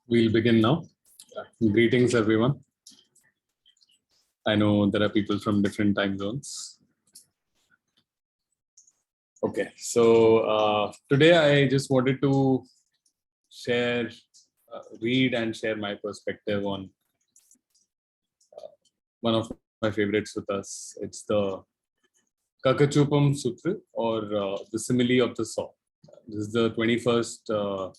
We'll begin now. Greetings, everyone. I know there are people from different time zones. Okay, so today I just wanted to share, read and share my perspective on one of my favorite suttas. It's the Kakachupam Sutra, or the Simile of the Saw. This is the 21st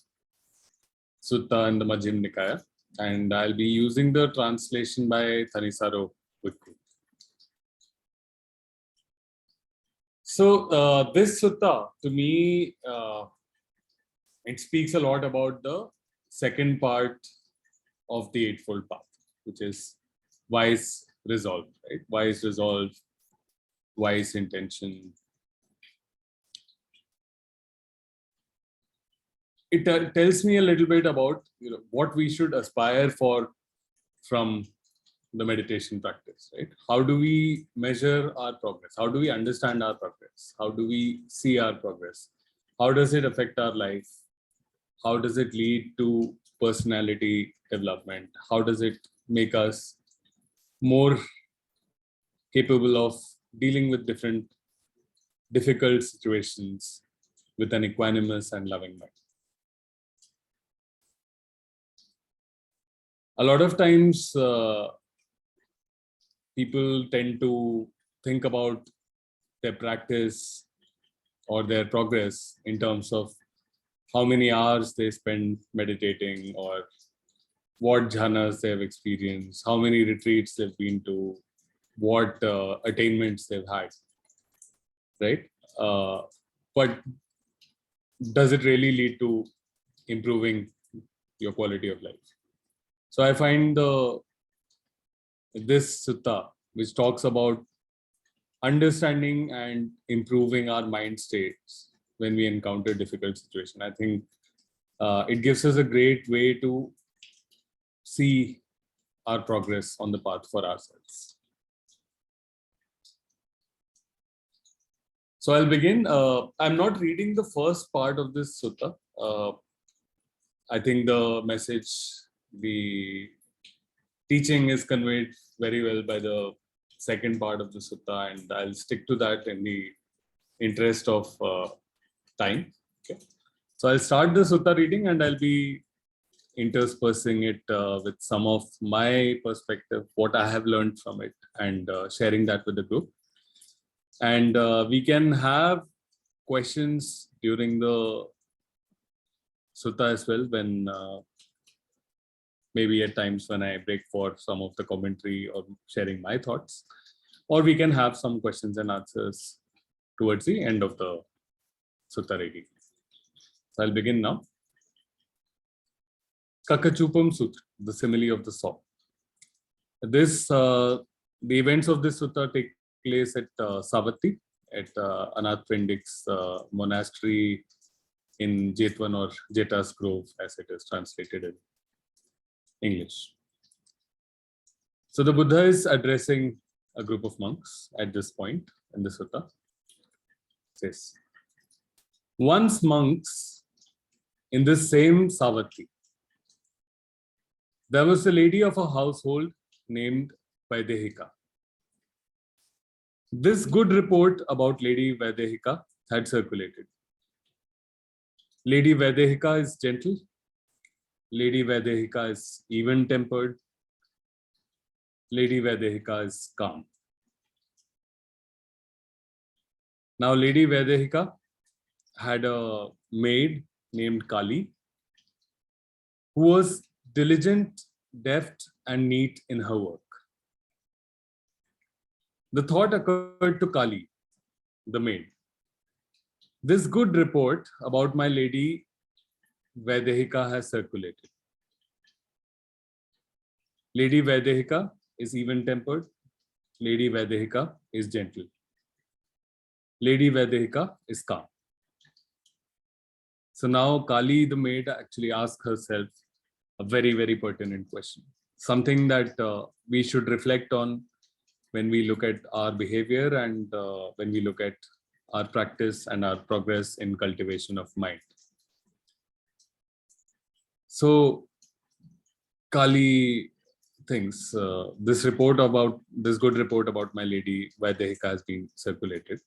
Sutta in the Majjhima Nikāya, and I'll be using the translation by Thanisaro with me. So this sutta, to me, it speaks a lot about the second part of the Eightfold Path, which is wise resolve, right? Wise resolve, wise intention. It tells me a little bit about what we should aspire for from the meditation practice, right? How do we measure our progress? How do we understand our progress? How do we see our progress? How does it affect our life? How does it lead to personality development? How does it make us more capable of dealing with different difficult situations with an equanimous and loving mind? A lot of times, people tend to think about their practice or their progress in terms of how many hours they spend meditating, or what jhanas they have experienced, how many retreats they've been to, what attainments they've had, right? But does it really lead to improving your quality of life? So I find this sutta, which talks about understanding and improving our mind states when we encounter difficult situations, I think it gives us a great way to see our progress on the path for ourselves. So I'll begin. I'm not reading the first part of this sutta. I think the message, the teaching is conveyed very well by the second part of the sutta, and I'll stick to that in the interest of time. Okay. So I'll start the sutta reading, and I'll be interspersing it with some of my perspective, what I have learned from it, and sharing that with the group. And we can have questions during the sutta as well, when maybe at times when I break for some of the commentary or sharing my thoughts, or we can have some questions and answers towards the end of the sutta reading. So I'll begin now. Kakachupam Sutra, the Simile of the Saw. This, the events of this sutta take place at Savatthi, at Anathapindik's monastery in Jetwan, or Jeta's Grove, as it is translated in English. So the Buddha is addressing a group of monks at this point in the sutta. It says, once monks in this same Savatthi, there was a lady of a household named Vaidehika. This good report about Lady Vaidehika had circulated. Lady Vaidehika is gentle. Lady Vaidehika is even-tempered. Lady Vaidehika is calm. Now, Lady Vaidehika had a maid named Kali, who was diligent, deft, and neat in her work. The thought occurred to Kali, the maid. This good report about my Lady Vaidehika has circulated. Lady Vaidehika is even-tempered. Lady Vaidehika is gentle. Lady Vaidehika is calm. So now Kali, the maid, actually asked herself a very, very pertinent question. Something that we should reflect on when we look at our behavior and when we look at our practice and our progress in cultivation of mind. So Kali thinks this good report about my lady Vaidehika has been circulated,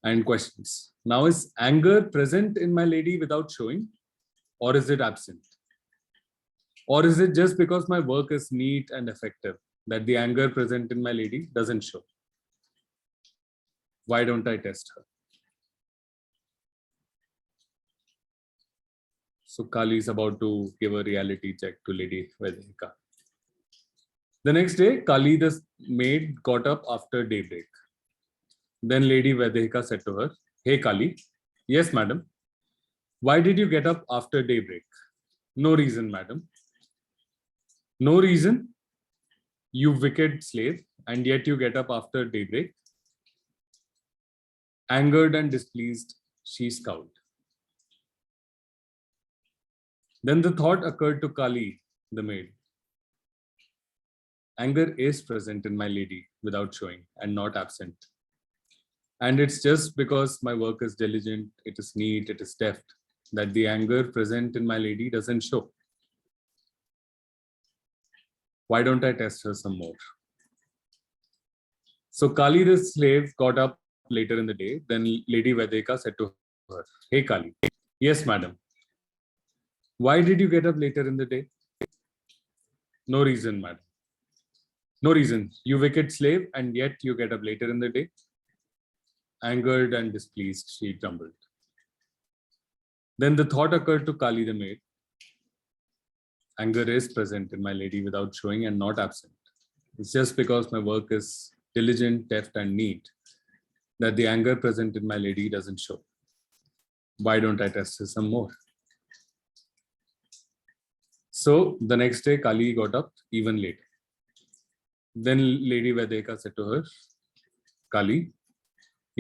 and questions. Now, is anger present in my lady without showing, or is it absent? Or is it just because my work is neat and effective that the anger present in my lady doesn't show? Why don't I test her? So Kali is about to give a reality check to Lady Vaidehika. The next day, Kali the maid got up after daybreak. Then Lady Vaidehika said to her, "Hey Kali." "Yes, madam." "Why did you get up after daybreak?" "No reason, madam." "No reason? You wicked slave, and yet you get up after daybreak?" Angered and displeased, she scowled. Then the thought occurred to Kali, the maid. Anger is present in my lady without showing and not absent. And it's just because my work is diligent, it is neat, it is deft, that the anger present in my lady doesn't show. Why don't I test her some more? So Kali the slave got up later in the day. Then Lady Vaidehika said to her, "Hey Kali." "Yes, madam." "Why did you get up later in the day?" "No reason, madam." "No reason. You wicked slave, and yet you get up later in the day." Angered and displeased, she grumbled. Then the thought occurred to Kali the maid. Anger is present in my lady without showing and not absent. It's just because my work is diligent, deft, and neat that the anger present in my lady doesn't show. Why don't I test her some more? So the next day, Kali got up even later. Then Lady Vaidehika said to her, "Kali."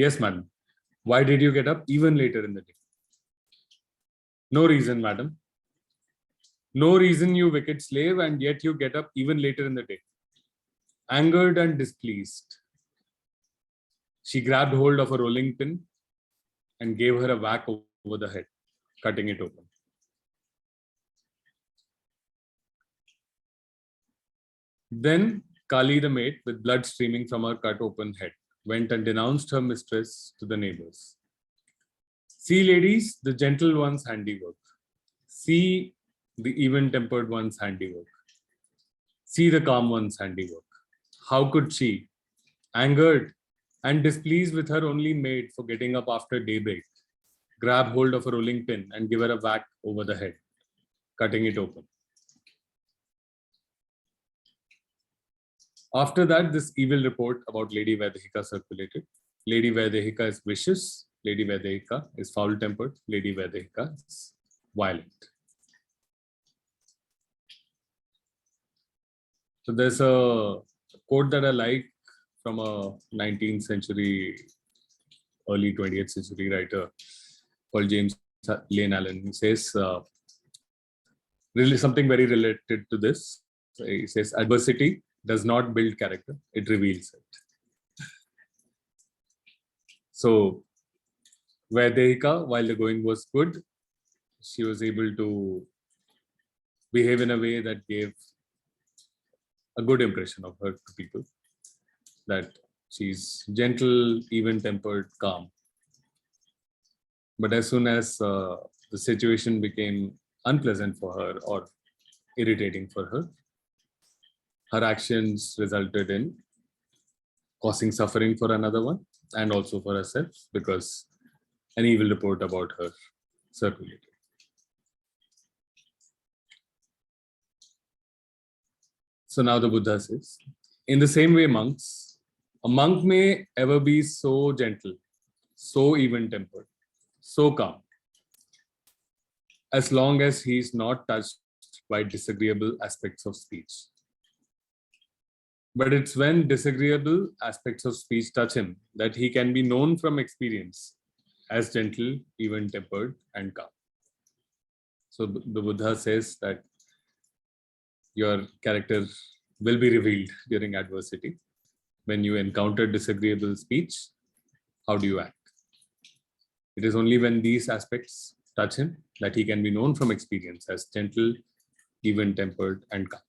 "Yes, madam." "Why did you get up even later in the day?" "No reason, madam." "No reason, you wicked slave, and yet you get up even later in the day." Angered and displeased, she grabbed hold of a rolling pin and gave her a whack over the head, cutting it open. Then Kali the maid, with blood streaming from her cut open head, went and denounced her mistress to the neighbors. "See, ladies, the gentle one's handiwork. See the even-tempered one's handiwork. See the calm one's handiwork. How could she, angered and displeased with her only maid for getting up after daybreak, grab hold of a rolling pin and give her a whack over the head, cutting it open?" After that, this evil report about Lady Vaidehika circulated. Lady Vaidehika is vicious. Lady Vaidehika is foul-tempered. Lady Vaidehika is violent. So there's a quote that I like from a 19th century, early 20th century writer called James Lane Allen. He says really something very related to this. He says, "Adversity does not build character, it reveals it." So Vaidehika, while the going was good, she was able to behave in a way that gave a good impression of her to people, that she's gentle, even-tempered, calm. But as soon as the situation became unpleasant for her or irritating for her, her actions resulted in causing suffering for another one and also for herself, because an evil report about her circulated. So now the Buddha says, in the same way, monks, a monk may ever be so gentle, so even-tempered, so calm, as long as he is not touched by disagreeable aspects of speech. But it's when disagreeable aspects of speech touch him that he can be known from experience as gentle, even-tempered, and calm. So the Buddha says that your character will be revealed during adversity. When you encounter disagreeable speech, how do you act? It is only when these aspects touch him that he can be known from experience as gentle, even-tempered, and calm.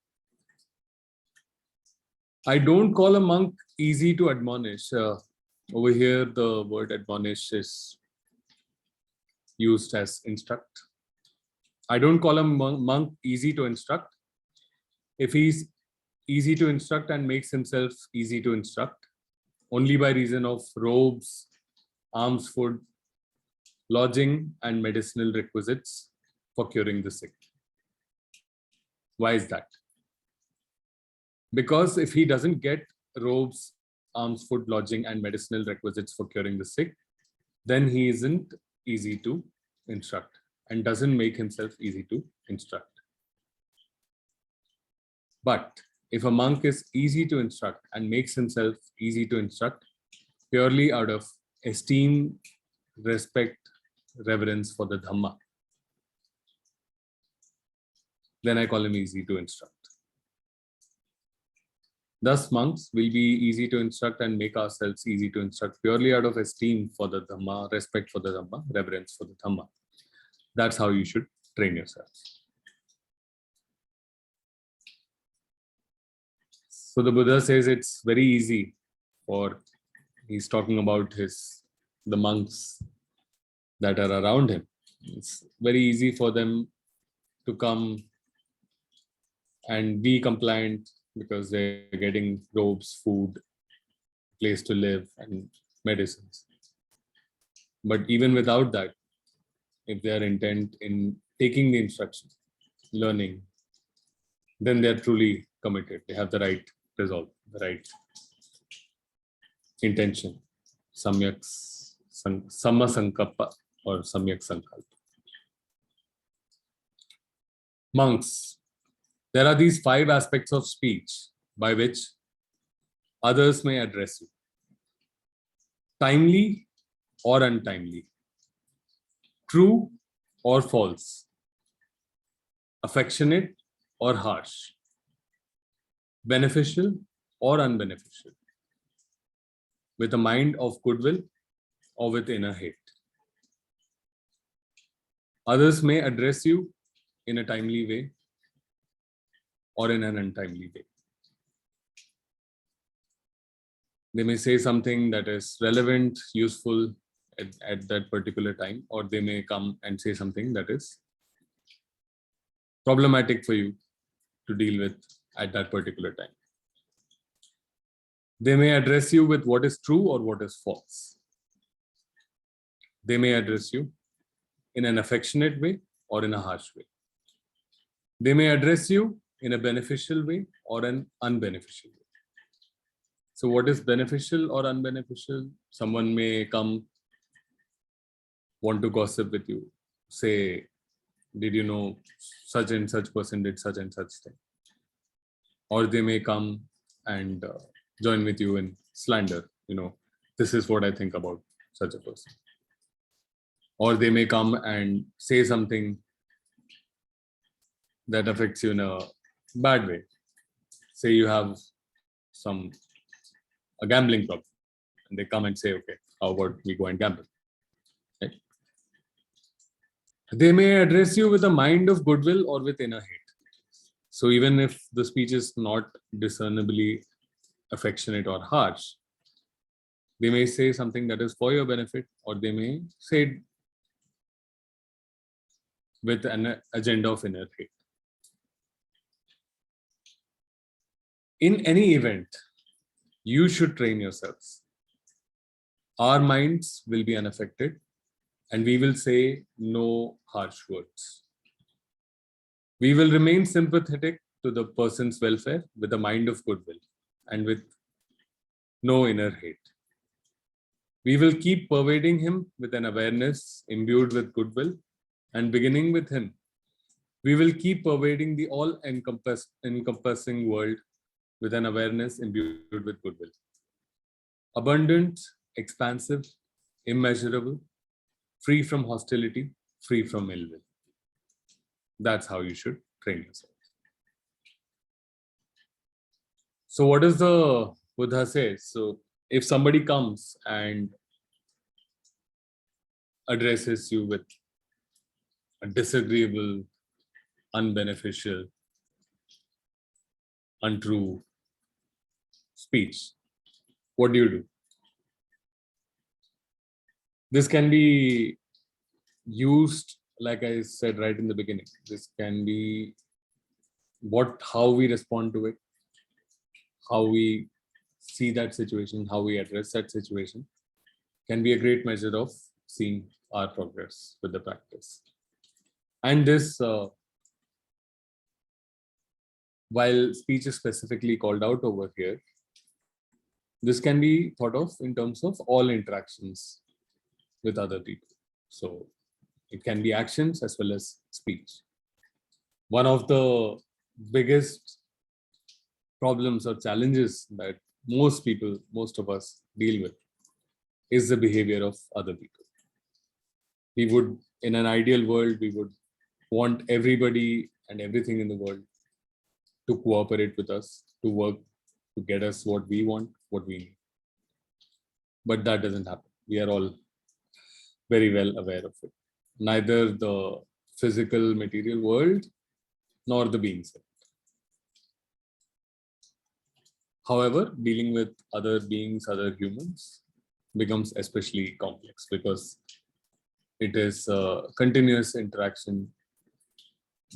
I don't call a monk easy to admonish. Over here, the word admonish is used as instruct. I don't call a monk easy to instruct. If he's easy to instruct and makes himself easy to instruct only by reason of robes, alms, food, lodging, and medicinal requisites for curing the sick. Why is that? Because if he doesn't get robes, alms, food, lodging, and medicinal requisites for curing the sick, then he isn't easy to instruct and doesn't make himself easy to instruct. But if a monk is easy to instruct and makes himself easy to instruct purely out of esteem, respect, reverence for the Dhamma, then I call him easy to instruct. Thus, monks will be easy to instruct and make ourselves easy to instruct purely out of esteem for the Dhamma, respect for the Dhamma, reverence for the Dhamma. That's how you should train yourselves. So the Buddha says it's very easy for, he's talking about the monks that are around him. It's very easy for them to come and be compliant because they're getting robes, food, place to live, and medicines. But even without that, if they are intent in taking the instruction, learning, then they're truly committed. They have the right resolve, the right intention, samma sankappa or samyak sankalpa. Monks, there are these 5 aspects of speech by which others may address you. Timely or untimely, true or false, affectionate or harsh, beneficial or unbeneficial, with a mind of goodwill or with inner hate. Others may address you in a timely way or in an untimely way. They may say something that is relevant, useful at that particular time, or they may come and say something that is problematic for you to deal with at that particular time. They may address you with what is true or what is false. They may address you in an affectionate way or in a harsh way. They may address you in a beneficial way or an unbeneficial way. So what is beneficial or unbeneficial? Someone may come, want to gossip with you, say, did you know such and such person did such and such thing? Or they may come and join with you in slander, this is what I think about such a person. Or they may come and say something that affects you in a bad way. Say you have a gambling problem, and they come and say, okay, how about we go and gamble? Right? They may address you with a mind of goodwill or with inner hate. So even if the speech is not discernibly affectionate or harsh, they may say something that is for your benefit, or they may say it with an agenda of inner hate. In any event, you should train yourselves. Our minds will be unaffected and we will say no harsh words. We will remain sympathetic to the person's welfare with a mind of goodwill and with no inner hate. We will keep pervading him with an awareness imbued with goodwill, and beginning with him, we will keep pervading the all-encompassing world with an awareness imbued with goodwill. Abundant, expansive, immeasurable, free from hostility, free from ill will. That's how you should train yourself. So what does the Buddha say? So if somebody comes and addresses you with a disagreeable, unbeneficial, untrue speech, what do? This can be used, like I said right in the beginning, this can be how we respond to it, how we see that situation, how we address that situation, can be a great measure of seeing our progress with the practice. And this, while speech is specifically called out over here, this can be thought of in terms of all interactions with other people. So it can be actions as well as speech. One of the biggest problems or challenges that most of us deal with is the behavior of other people. We would, in an ideal world, we would want everybody and everything in the world to cooperate with us, to work, to get us what we want, what we need. But that doesn't happen. We are all very well aware of it. Neither the physical material world nor the beings. However, dealing with other beings, other humans, becomes especially complex because it is a continuous interaction.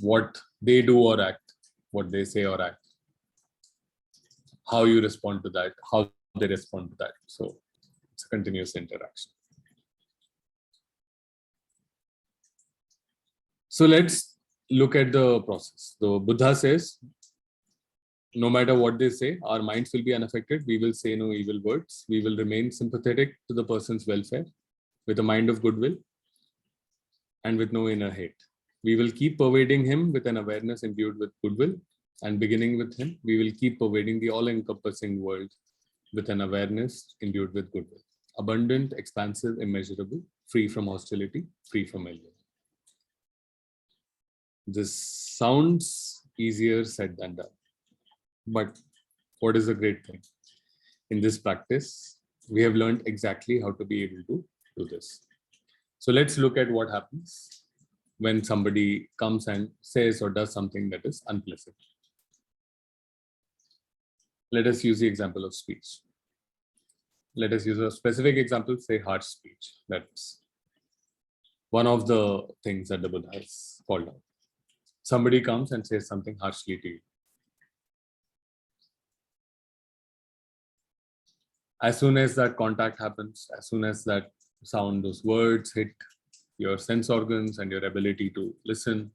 What they do or act, what they say or act, how you respond to that, how they respond to that. So it's a continuous interaction. So let's look at the process. The Buddha says, no matter what they say, our minds will be unaffected. We will say no evil words. We will remain sympathetic to the person's welfare with a mind of goodwill and with no inner hate. We will keep pervading him with an awareness imbued with goodwill, and beginning with him, we will keep pervading the all-encompassing world with an awareness imbued with goodwill. Abundant, expansive, immeasurable, free from hostility, free from ill will. This sounds easier said than done. But what is a great thing? In this practice, we have learned exactly how to be able to do this. So let's look at what happens when somebody comes and says or does something that is unpleasant. Let us use the example of speech. Let us use a specific example, say harsh speech. That's one of the things that the Buddha has called out. Somebody comes and says something harshly to you. As soon as that contact happens, as soon as that sound, those words hit your sense organs and your ability to listen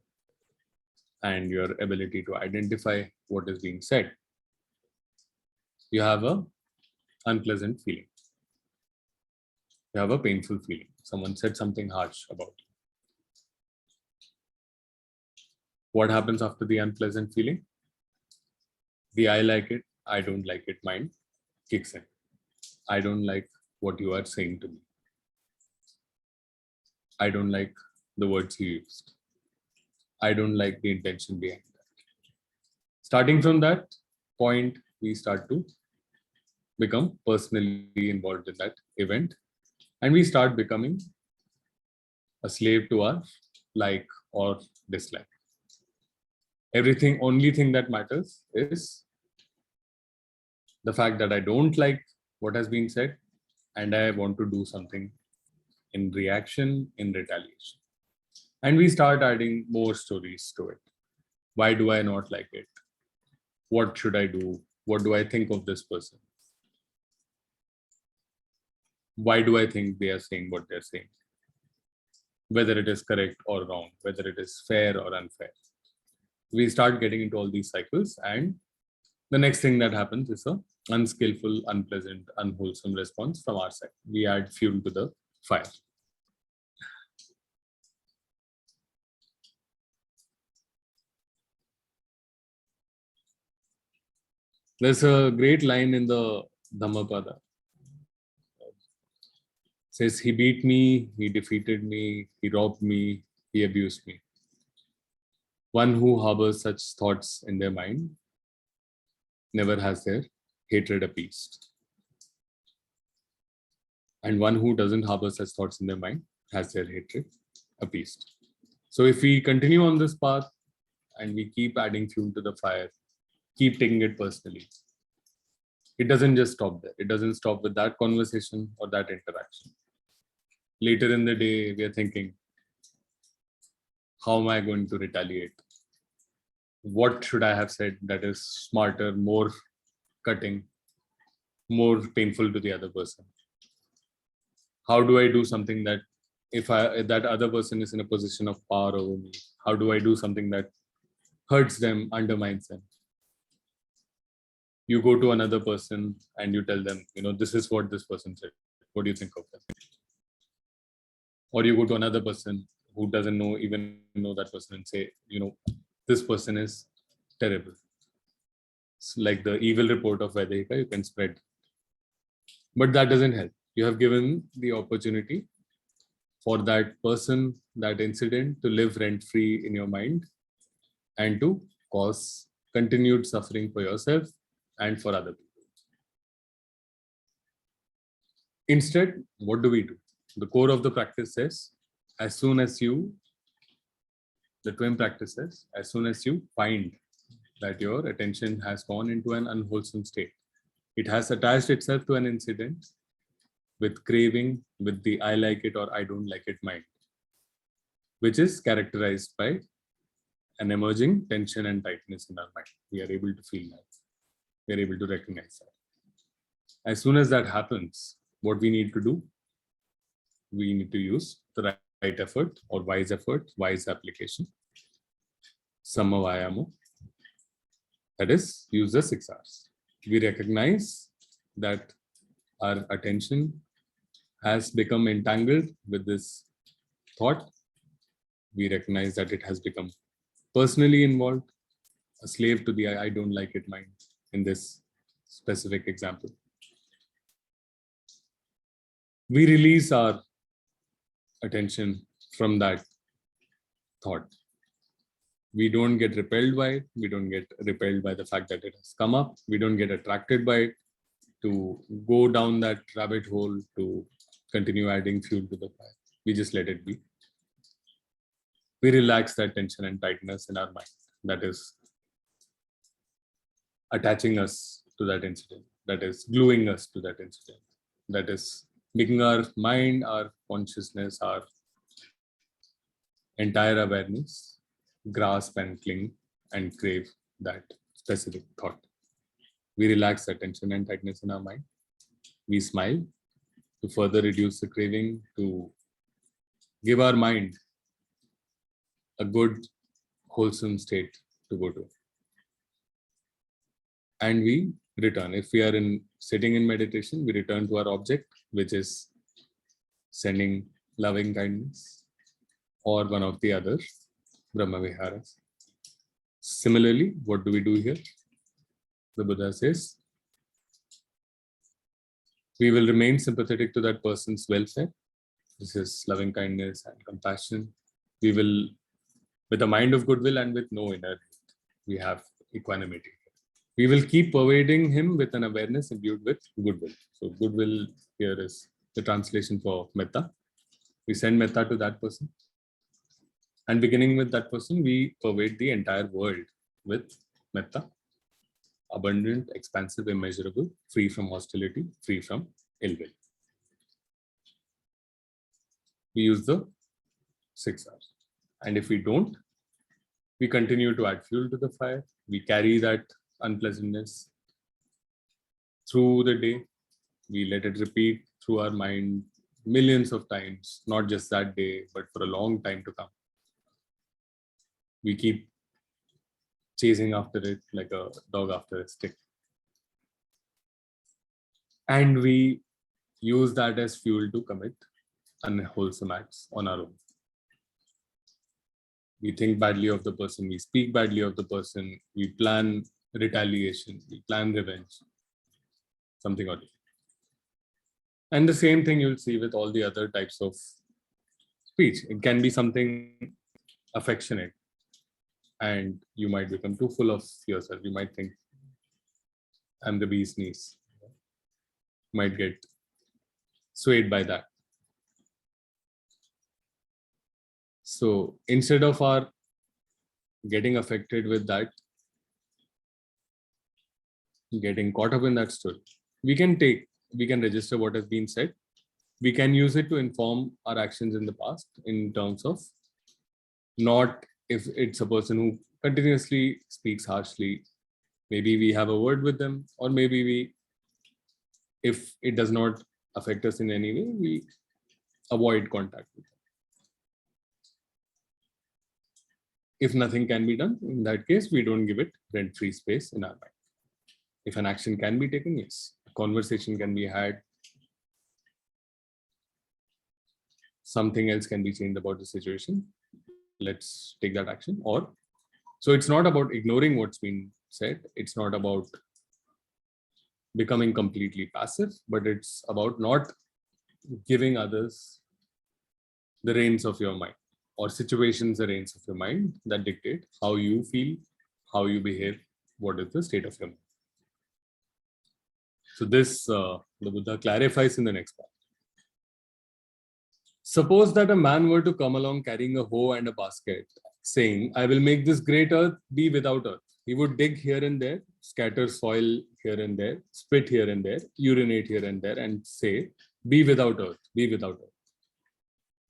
and your ability to identify what is being said, you have an unpleasant feeling. You have a painful feeling. Someone said something harsh about you. What happens after the unpleasant feeling? The I like it, I don't like it mind kicks in. I don't like what you are saying to me. I don't like the words you used. I don't like the intention behind that. Starting from that point, we start to become personally involved in that event, and we start becoming a slave to our like or dislike. Only thing that matters is the fact that I don't like what has been said and I want to do something in reaction, in retaliation. And we start adding more stories to it. Why do I not like it? What should I do? What do I think of this person? Why do I think they are saying what they're saying? Whether it is correct or wrong, whether it is fair or unfair. We start getting into all these cycles, and the next thing that happens is a unskillful, unpleasant, unwholesome response from our side. We add fuel to the fire. There's a great line in the Dhammapada. It says, he beat me, he defeated me, he robbed me, he abused me. One who harbors such thoughts in their mind never has their hatred appeased. And one who doesn't harbor such thoughts in their mind has their hatred appeased. So if we continue on this path and we keep adding fuel to the fire, keep taking it personally. It doesn't just stop there. It doesn't stop with that conversation or that interaction. Later in the day, we are thinking, how am I going to retaliate? What should I have said that is smarter, more cutting, more painful to the other person? How do I do something that if that other person is in a position of power over me, how do I do something that hurts them, undermines them? You go to another person and you tell them, this is what this person said. What do you think of that? Or you go to another person who doesn't even know that person and say, this person is terrible. It's like the evil report of Vedika, you can spread. But that doesn't help. You have given the opportunity for that person, that incident to live rent-free in your mind and to cause continued suffering for yourself and for other people. Instead, what do we do? The core of the practice says, as soon as you, the TWIM practice says, as soon as you find that your attention has gone into an unwholesome state, it has attached itself to an incident with craving, with the I like it or I don't like it mind, which is characterized by an emerging tension and tightness in our mind. We are able to feel that. We are able to recognize that. As soon as that happens, what we need to do, we need to use the right effort or wise application, Samma Vayamo, that is, use the 6 R's. We recognize that our attention has become entangled with this thought. We recognize that it has become personally involved, a slave to the I don't like it mind in this specific example. We release our attention from that thought. We don't get repelled by it. We don't get repelled by the fact that it has come up. We don't get attracted by it to go down that rabbit hole to continue adding fuel to the fire. We just let it be. We relax that tension and tightness in our mind that is attaching us to that incident, that is gluing us to that incident, that is making our mind, our consciousness, our entire awareness grasp and cling and crave that specific thought. We relax that tension and tightness in our mind. We smile to further reduce the craving, to give our mind a good, wholesome state to go to. And we return. If we are sitting in meditation, we return to our object, which is sending loving kindness or one of the other Brahma Viharas. Similarly, what do we do here? The Buddha says, we will remain sympathetic to that person's welfare. This is loving kindness and compassion. We will, with a mind of goodwill and with no inner hate, we have equanimity. We will keep pervading him with an awareness imbued with goodwill. So goodwill here is the translation for metta. We send metta to that person. And beginning with that person, we pervade the entire world with metta. Abundant, expansive, immeasurable, free from hostility, free from ill will. We use the 6 R's. And if we don't, we continue to add fuel to the fire. We carry that unpleasantness through the day. We let it repeat through our mind millions of times, not just that day, but for a long time to come. We keep chasing after it like a dog after a stick. And we use that as fuel to commit unwholesome acts on our own. We think badly of the person, we speak badly of the person, we plan retaliation, we plan revenge, something or other. And the same thing you'll see with all the other types of speech. It can be something affectionate, and you might become too full of yourself. You might think, I'm the bee's knees. You might get swayed by that. So instead of our getting affected with that getting caught up in that story. We can register what has been said. We can use it to inform our actions in the past in terms of not if it's a person who continuously speaks harshly, maybe we have a word with them, or maybe we, if it does not affect us in any way, we avoid contact with them. If nothing can be done, in that case, we don't give it rent-free space in our mind. If an action can be taken, yes, a conversation can be had, something else can be changed about the situation, let's take that action. Or, so it's not about ignoring what's been said, it's not about becoming completely passive, but it's about not giving others the reins of your mind, or situations the reins of your mind that dictate how you feel, how you behave, what is the state of your mind. So this, the Buddha clarifies in the next part. Suppose that a man were to come along carrying a hoe and a basket, saying, I will make this great earth be without earth. He would dig here and there, scatter soil here and there, spit here and there, urinate here and there, and say, be without earth, be without earth.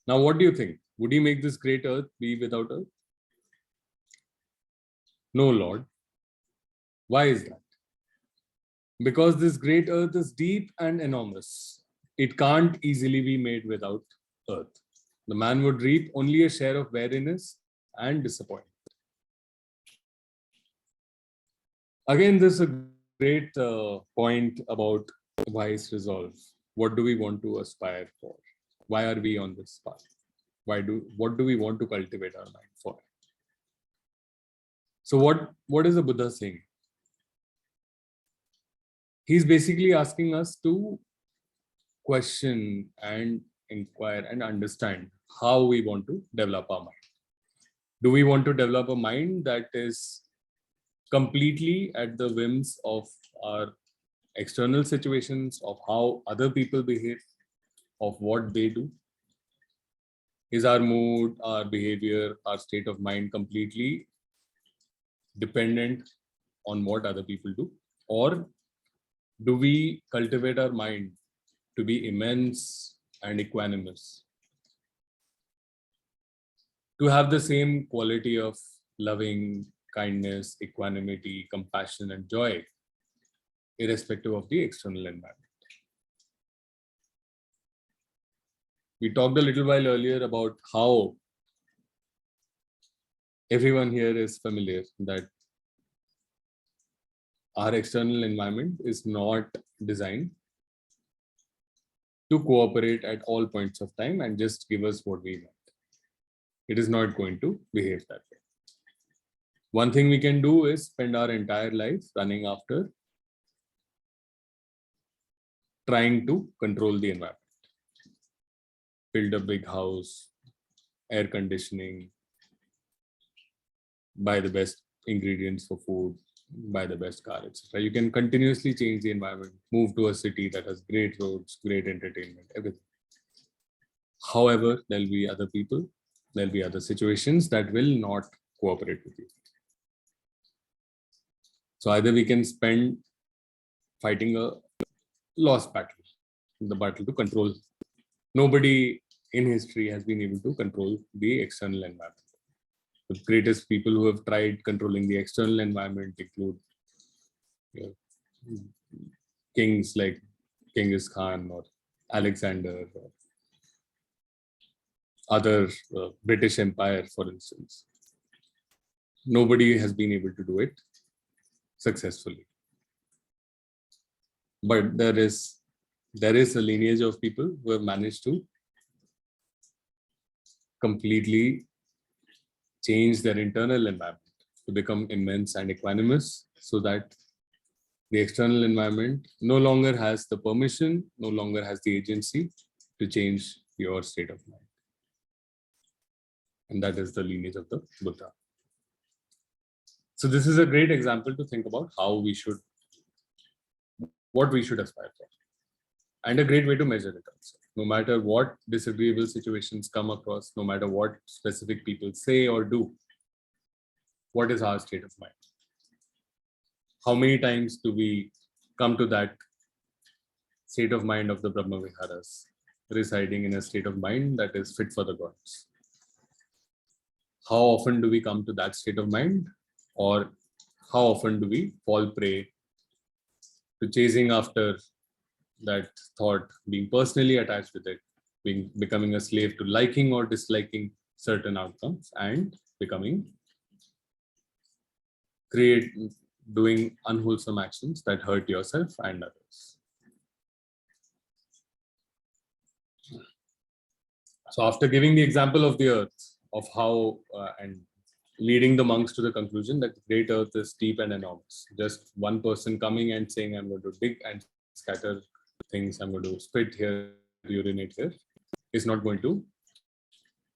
Now, what do you think? Would he make this great earth be without earth? No, Lord. Why is that? Because this great earth is deep and enormous. It can't easily be made without earth. The man would reap only a share of weariness and disappointment. Again, this is a great point about wise resolve. What do we want to aspire for? Why are we on this path? What do we want to cultivate our mind for? So what is the Buddha saying? He's basically asking us to question and inquire and understand how we want to develop our mind. Do we want to develop a mind that is completely at the whims of our external situations, of how other people behave, of what they do? Is our mood, our behavior, our state of mind completely dependent on what other people do? Or do we cultivate our mind to be immense and equanimous, to have the same quality of loving, kindness, equanimity, compassion, and joy, irrespective of the external environment? We talked a little while earlier about how everyone here is familiar that our external environment is not designed to cooperate at all points of time and just give us what we want. It is not going to behave that way. One thing we can do is spend our entire life running after trying to control the environment. Build a big house, air conditioning, buy the best ingredients for food, buy the best car, etc. You can continuously change the environment, move to a city that has great roads, great entertainment, everything. However, there'll be other people, there'll be other situations that will not cooperate with you. So either we can spend fighting a lost battle, the battle to control. Nobody in history has been able to control the external environment. The greatest people who have tried controlling the external environment include kings like Genghis Khan or Alexander or other British Empire, for instance. Nobody has been able to do it successfully. But there is a lineage of people who have managed to completely change their internal environment to become immense and equanimous, so that the external environment no longer has the permission, no longer has the agency to change your state of mind. And that is the lineage of the Buddha. So this is a great example to think about how we should, what we should aspire for. And a great way to measure it also. No matter what disagreeable situations come across, no matter what specific people say or do, what is our state of mind? How many times do we come to that state of mind of the Brahma Viharas, residing in a state of mind that is fit for the gods? How often do we come to that state of mind? Or how often do we fall prey to chasing after that thought, being personally attached with it, becoming a slave to liking or disliking certain outcomes, and doing unwholesome actions that hurt yourself and others. So after giving the example of the earth, of how and leading the monks to the conclusion that the great earth is deep and enormous, just one person coming and saying, I'm going to dig and scatter things, I'm going to spit here, urinate here, is not going to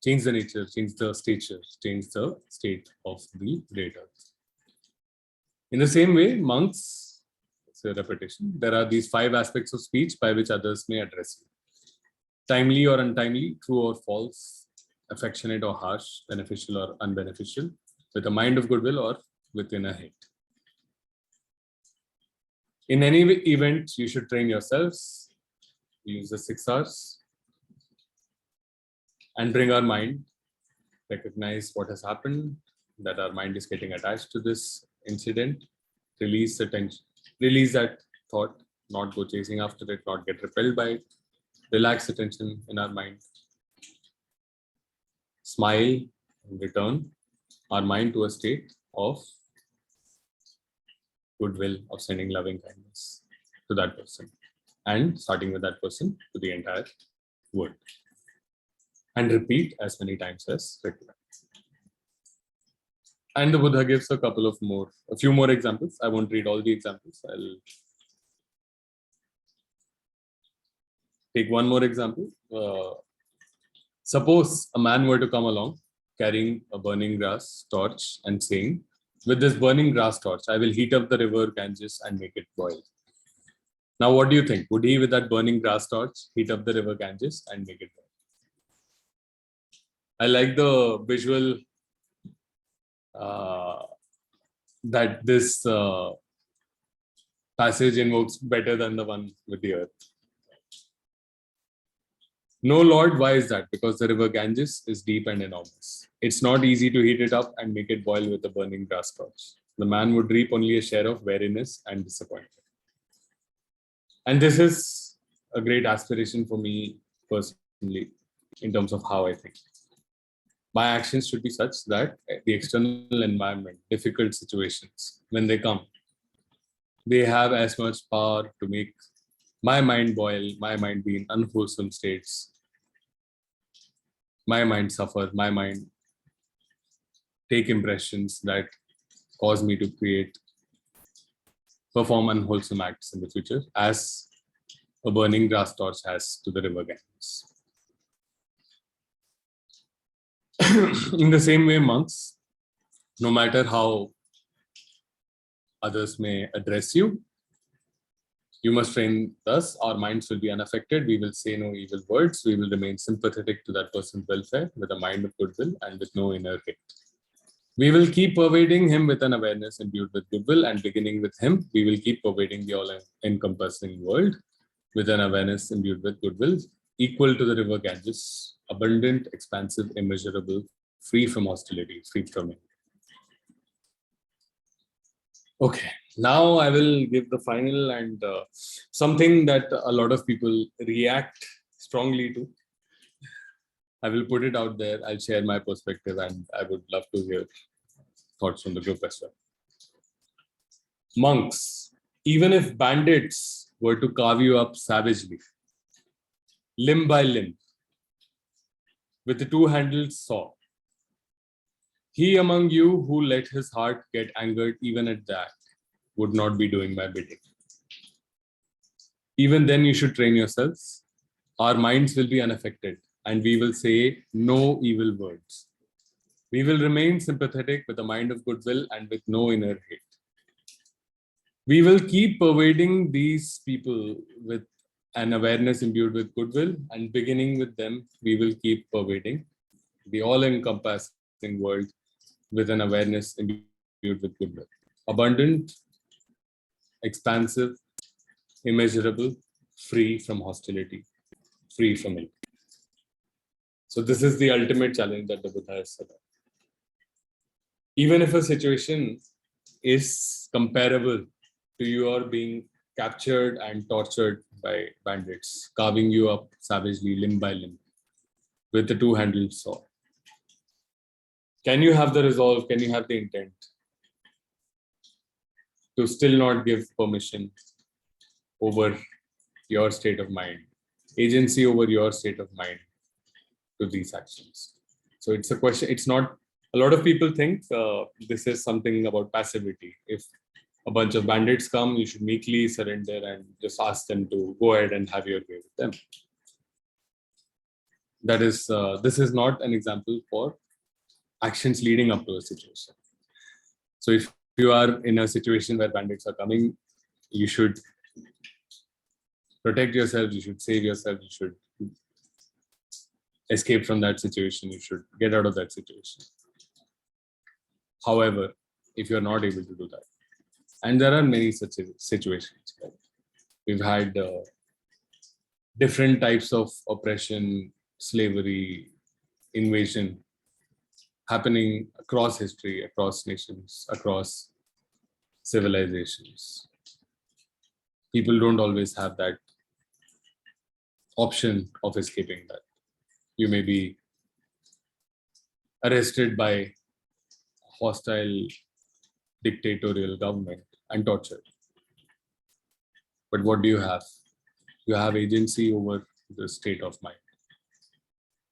change the nature, change the stature, change the state of the great earth. In the same way, monks, it's a repetition, there are these 5 aspects of speech by which others may address you. Timely or untimely, true or false, affectionate or harsh, beneficial or unbeneficial, with a mind of goodwill or with inner hate. In any event, you should train yourselves, use the 6 R's, and bring our mind, recognize what has happened, that our mind is getting attached to this incident, release the tension, release that thought, not go chasing after it, not get repelled by it, relax the tension in our mind, smile, and return our mind to a state of goodwill, of sending loving kindness to that person, and starting with that person to the entire world. And repeat as many times as required. And the Buddha gives a few more examples. I won't read all the examples. I'll take one more example. Suppose a man were to come along carrying a burning grass torch and saying, with this burning grass torch, I will heat up the river Ganges and make it boil. Now, what do you think? Would he, with that burning grass torch, heat up the river Ganges and make it boil? I like the visual that this passage invokes better than the one with the earth. No, Lord, why is that? Because the river Ganges is deep and enormous. It's not easy to heat it up and make it boil with a burning grass torch. The man would reap only a share of weariness and disappointment. And this is a great aspiration for me personally in terms of how I think. My actions should be such that the external environment, difficult situations, when they come, they have as much power to make my mind boil, my mind be in unwholesome states, my mind suffer, my mind take impressions that cause me to perform unwholesome acts in the future, as a burning grass torch has to the river Ganges. In the same way, monks, no matter how others may address you, you must train thus. Our minds will be unaffected. We will say no evil words. We will remain sympathetic to that person's welfare with a mind of goodwill and with no inner hate. We will keep pervading him with an awareness imbued with goodwill, and beginning with him, we will keep pervading the all-encompassing world with an awareness imbued with goodwill, equal to the river Ganges, abundant, expansive, immeasurable, free from hostility, free from it. Okay, now I will give the final and something that a lot of people react strongly to. I will put it out there. I'll share my perspective, and I would love to hear thoughts from the group as well. Monks, even if bandits were to carve you up savagely, limb by limb, with a two-handled saw, he among you who let his heart get angered even at that would not be doing my bidding. Even then you should train yourselves. Our minds will be unaffected, and we will say no evil words. We will remain sympathetic with a mind of goodwill and with no inner hate. We will keep pervading these people with an awareness imbued with goodwill, and beginning with them, we will keep pervading the all-encompassing world with an awareness imbued with goodwill. Abundant, expansive, immeasurable, free from hostility, free from ill. So this is the ultimate challenge that the Buddha has set up. Even if a situation is comparable to your being captured and tortured by bandits, carving you up savagely limb by limb with a two-handled saw, can you have the resolve, can you have the intent to still not give permission over your state of mind, agency over your state of mind to these actions? So it's a question, it's not, a lot of people think this is something about passivity. If a bunch of bandits come, you should meekly surrender and just ask them to go ahead and have your way with them. That is, this is not an example for actions leading up to a situation. So if you are in a situation where bandits are coming, you should protect yourself, you should save yourself, you should escape from that situation, you should get out of that situation. However, if you're not able to do that, and there are many such situations, right? We've had different types of oppression, slavery, invasion happening across history, across nations, across civilizations. People don't always have that option of escaping that. You may be arrested by a hostile dictatorial government and tortured. But what do you have? You have agency over the state of mind.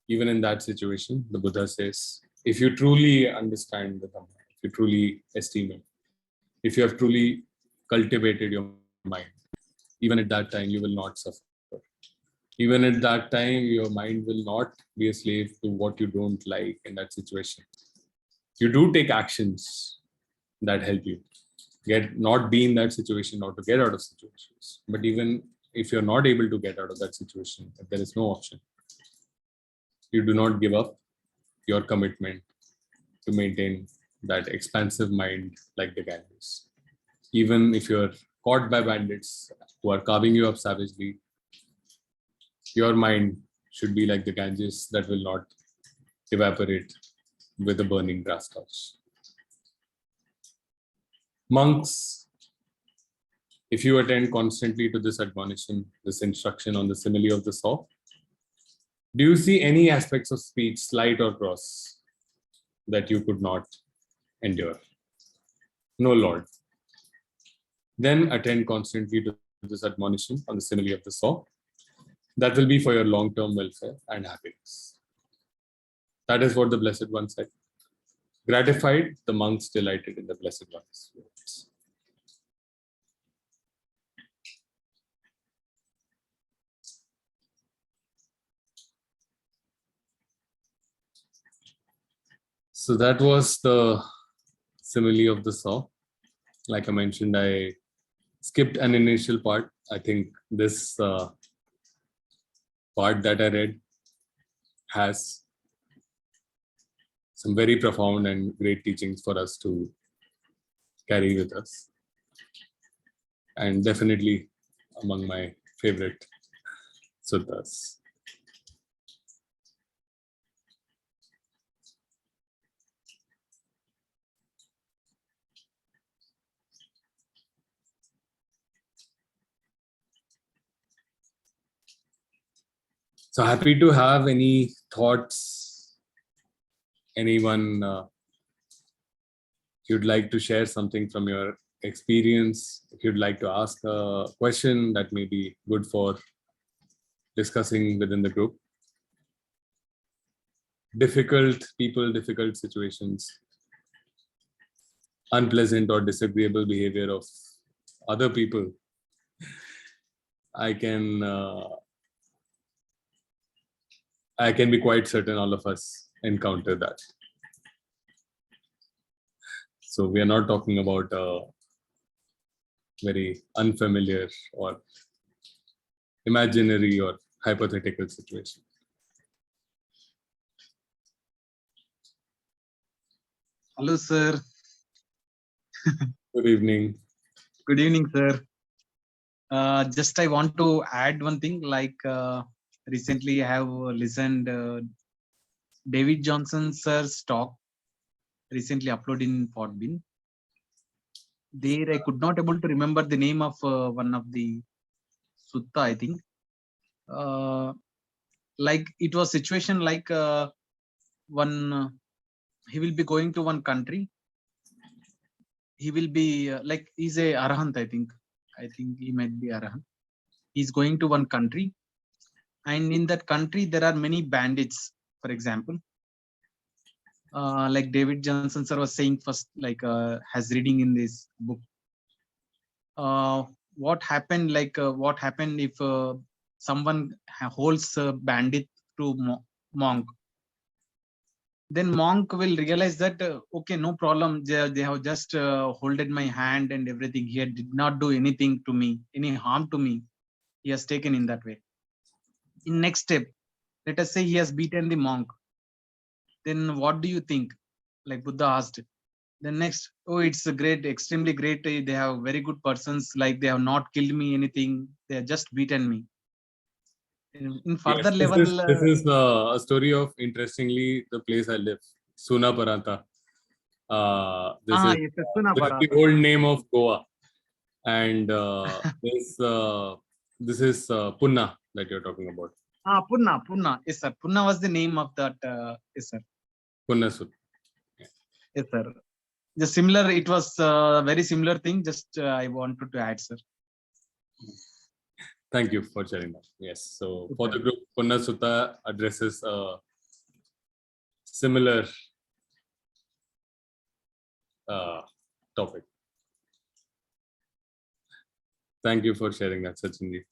Even in that situation, the Buddha says, if you truly understand the Dhamma, if you truly esteem it, if you have truly cultivated your mind, even at that time, you will not suffer. Even at that time, your mind will not be a slave to what you don't like in that situation. You do take actions that help you not be in that situation or to get out of situations. But even if you're not able to get out of that situation, if there is no option, you do not give up your commitment to maintain that expansive mind like the Ganges. Even if you're caught by bandits who are carving you up savagely, your mind should be like the Ganges that will not evaporate with a burning brass torch. Monks, if you attend constantly to this admonition, this instruction on the simile of the saw, do you see any aspects of speech, slight or gross, that you could not endure? No, Lord. Then attend constantly to this admonition on the simile of the saw. That will be for your long-term welfare and happiness. That is what the Blessed One said. Gratified, the monks delighted in the Blessed One's words. So that was the simile of the saw. Like I mentioned, I skipped an initial part. I think this part that I read has some very profound and great teachings for us to carry with us. And definitely among my favorite suttas. So happy to have any thoughts, anyone if you'd like to share something from your experience, if you'd like to ask a question that may be good for discussing within the group. Difficult people, difficult situations, unpleasant or disagreeable behavior of other people. I can be quite certain all of us encounter that. So we are not talking about a very unfamiliar or imaginary or hypothetical situation. Hello, sir. Good evening. Good evening, sir. Just I want to add one thing. Like recently, I have listened David Johnson sir's talk recently uploaded in Podbean. There, I could not able to remember the name of one of the sutta. I think, like it was situation like one. He will be going to one country. He will be like he's a arahant. I think he might be arahant. He's going to one country, and in that country there are many bandits. For example, like David Johnson sir was saying first, like has reading in this book. What happened? Like what happened if someone holds a bandit to monk? Then monk will realize that okay, no problem. They have just holded my hand and everything. He did not do anything to me, any harm to me. He has taken in that way. In next step, let us say he has beaten the monk. Then what do you think? Like Buddha asked. Then next, oh, it's a great, extremely great. They have very good persons. Like they have not killed me anything. They have just beaten me. In further Yes, level, this is a story of, interestingly, the place I live, Suna Paranta. This is the old name of Goa, and this is Punna that you're talking about. Punna. Yes, sir. Punna was the name of that. Yes, sir. Punna Sut. Yes, sir. The similar. It was very similar thing. Just I wanted to add, sir. Thank you for sharing that. Yes. So for the group, Punna Sutta addresses a similar topic. Thank you for sharing that, Sachinji.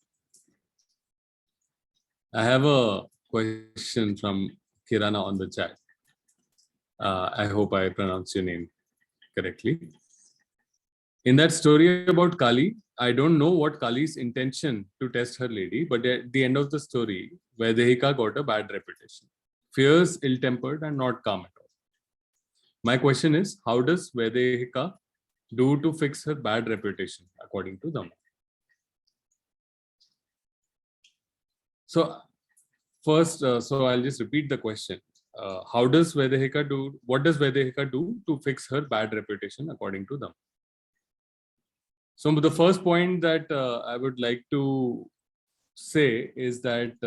I have a question from Kirana on the chat. I hope I pronounce your name correctly. In that story about Kali, I don't know what Kali's intention to test her lady, but at the end of the story, Vaidehika got a bad reputation. Fierce, ill-tempered, and not calm at all. My question is, how does Vaidehika do to fix her bad reputation, according to Dhamma? So, first, so I'll just repeat the question. How does Vaidehika do? What does Vaidehika do to fix her bad reputation, according to Dhamma? So the first point that I would like to say is that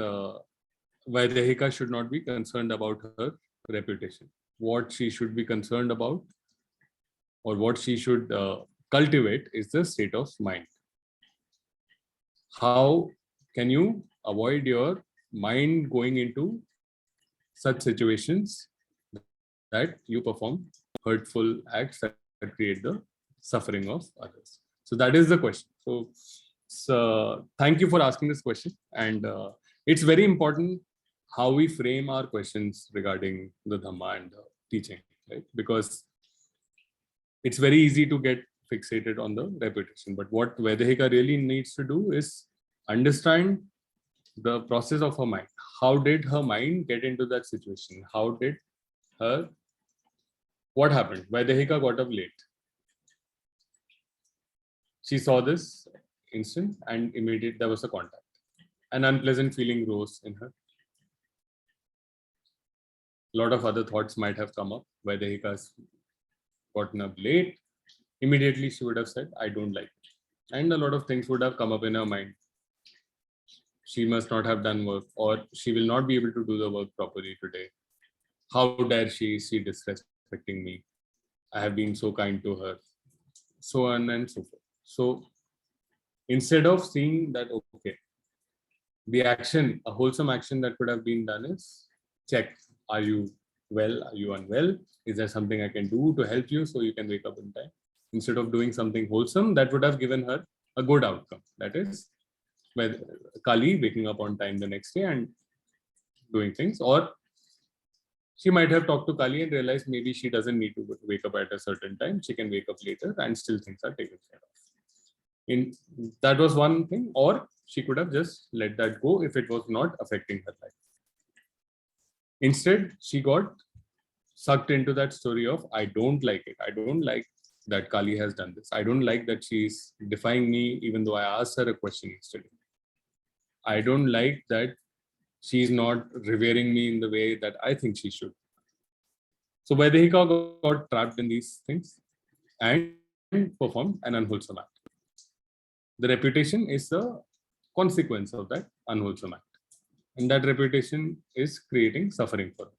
Vaidehika should not be concerned about her reputation. What she should be concerned about, or what she should cultivate, is the state of mind. How can you avoid your mind going into such situations that you perform hurtful acts that create the suffering of others? So that is the question. So thank you for asking this question. And it's very important how we frame our questions regarding the Dhamma and the teaching, right? Because it's very easy to get fixated on the reputation. But what Vaidehika really needs to do is understand the process of her mind. How did her mind get into that situation? What happened? Vaidehika got up late. She saw this instant and immediately there was a contact. An unpleasant feeling rose in her. A lot of other thoughts might have come up. Vaidehika's gotten up late. Immediately she would have said, I don't like it. And a lot of things would have come up in her mind. She must not have done work, or she will not be able to do the work properly today. How dare she disrespecting me? I have been so kind to her. So on and so forth. So instead of seeing that, okay, the action, a wholesome action that could have been done is check, are you well? Are you unwell? Is there something I can do to help you so you can wake up in time? Instead of doing something wholesome, that would have given her a good outcome. That is, with Kali waking up on time the next day and doing things. Or she might have talked to Kali and realized maybe she doesn't need to wake up at a certain time. She can wake up later and still things are taken care of. That was one thing. Or she could have just let that go if it was not affecting her life. Instead, she got sucked into that story of, I don't like it. I don't like that Kali has done this. I don't like that she's defying me, even though I asked her a question yesterday. I don't like that she's not revering me in the way that I think she should. So Vaidehika got trapped in these things and performed an unwholesome act. The reputation is the consequence of that unwholesome act. And that reputation is creating suffering for her.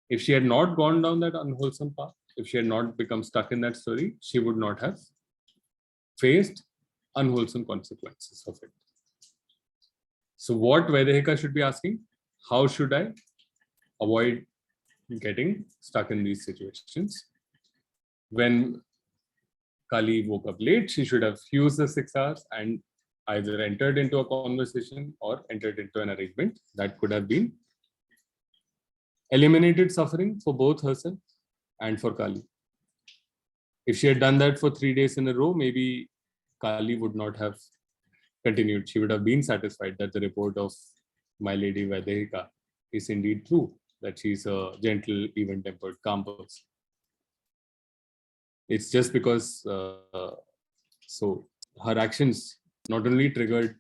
If she had not gone down that unwholesome path, if she had not become stuck in that story, she would not have faced unwholesome consequences of it. So what Vaidehika should be asking, how should I avoid getting stuck in these situations? When Kali woke up late, she should have used the 6 hours and either entered into a conversation or entered into an arrangement that could have been eliminated suffering for both herself and for Kali. If she had done that for 3 days in a row, maybe Kali would not have continued. She would have been satisfied that the report of my lady Vaidehika is indeed true, that she's a gentle, even-tempered, calm person. It's just because so her actions not only triggered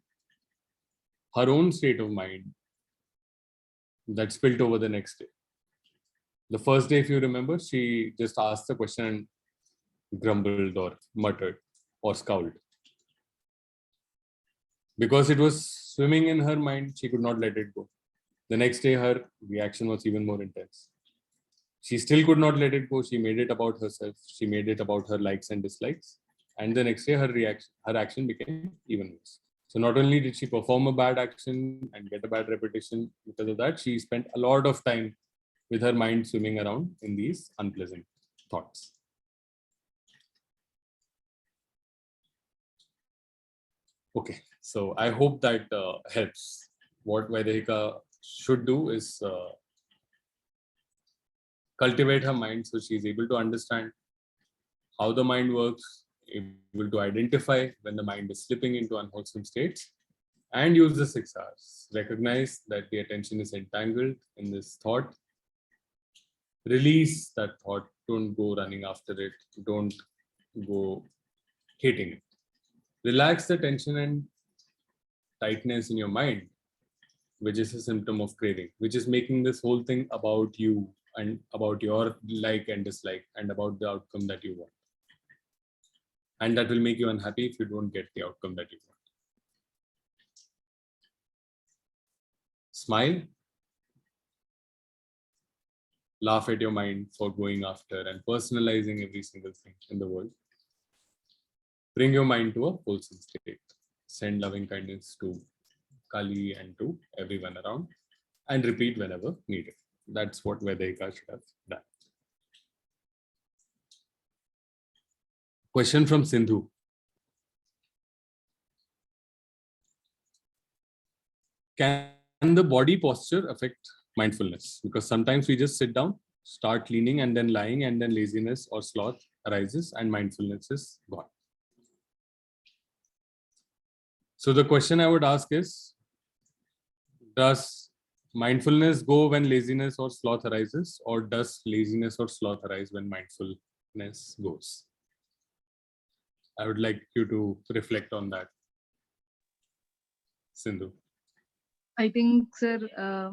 her own state of mind that spilled over the next day. The first day, if you remember, she just asked the question and grumbled or muttered or scowled. Because it was swimming in her mind, she could not let it go. The next day, her reaction was even more intense. She still could not let it go. She made it about herself. She made it about her likes and dislikes. And the next day, her action became even worse. So not only did she perform a bad action and get a bad reputation because of that, she spent a lot of time with her mind swimming around in these unpleasant thoughts. Okay, so I hope that helps. What Vaidehika should do is cultivate her mind so she's able to understand how the mind works, able to identify when the mind is slipping into unwholesome states, and use the 6 hours. Recognize that the attention is entangled in this thought. Release that thought. Don't go running after it. Don't go hating it. Relax the tension and tightness in your mind, which is a symptom of craving, which is making this whole thing about you and about your like and dislike and about the outcome that you want. And that will make you unhappy if you don't get the outcome that you want. Smile. Laugh at your mind for going after and personalizing every single thing in the world. Bring your mind to a wholesome state. Send loving kindness to Kali and to everyone around, and repeat whenever needed. That's what Vaidehika should have done. Question from Sindhu. Can the body posture affect mindfulness? Because sometimes we just sit down, start leaning and then lying, and then laziness or sloth arises and mindfulness is gone. So the question I would ask is, does mindfulness go when laziness or sloth arises, or does laziness or sloth arise when mindfulness goes? I would like you to reflect on that, Sindhu. I think, sir,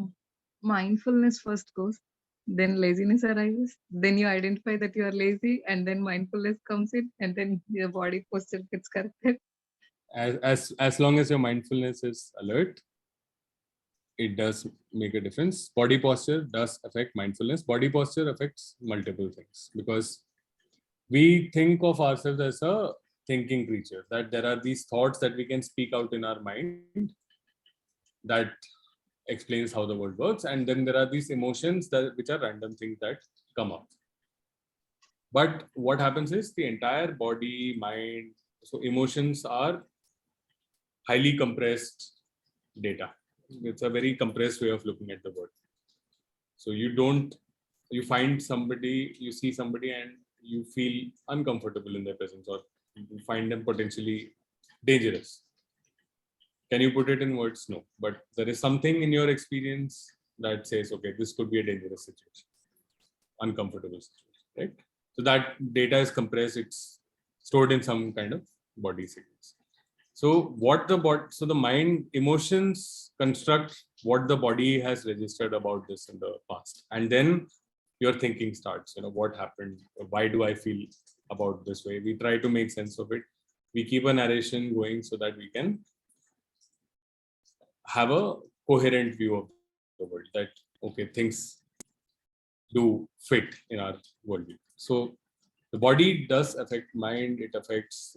mindfulness first goes, then laziness arises, then you identify that you are lazy, and then mindfulness comes in, and then your body posture gets corrected. As long as your mindfulness is alert, it does make a difference. Body posture does affect mindfulness. Body posture affects multiple things because we think of ourselves as a thinking creature, that there are these thoughts that we can speak out in our mind that explains how the world works, and then there are these emotions which are random things that come up. But what happens is the entire body, mind, so emotions are highly compressed data. It's a very compressed way of looking at the world. So you find somebody, you see somebody and you feel uncomfortable in their presence, or you find them potentially dangerous. Can you put it in words? No. But there is something in your experience that says, okay, this could be a dangerous situation, uncomfortable situation, right? So that data is compressed, it's stored in some kind of body signals. So the mind, emotions construct what the body has registered about this in the past, and then your thinking starts. What happened? Why do I feel about this way? We try to make sense of it. We keep a narration going so that we can have a coherent view of the world. That okay, things do fit in our worldview. So the body does affect mind. It affects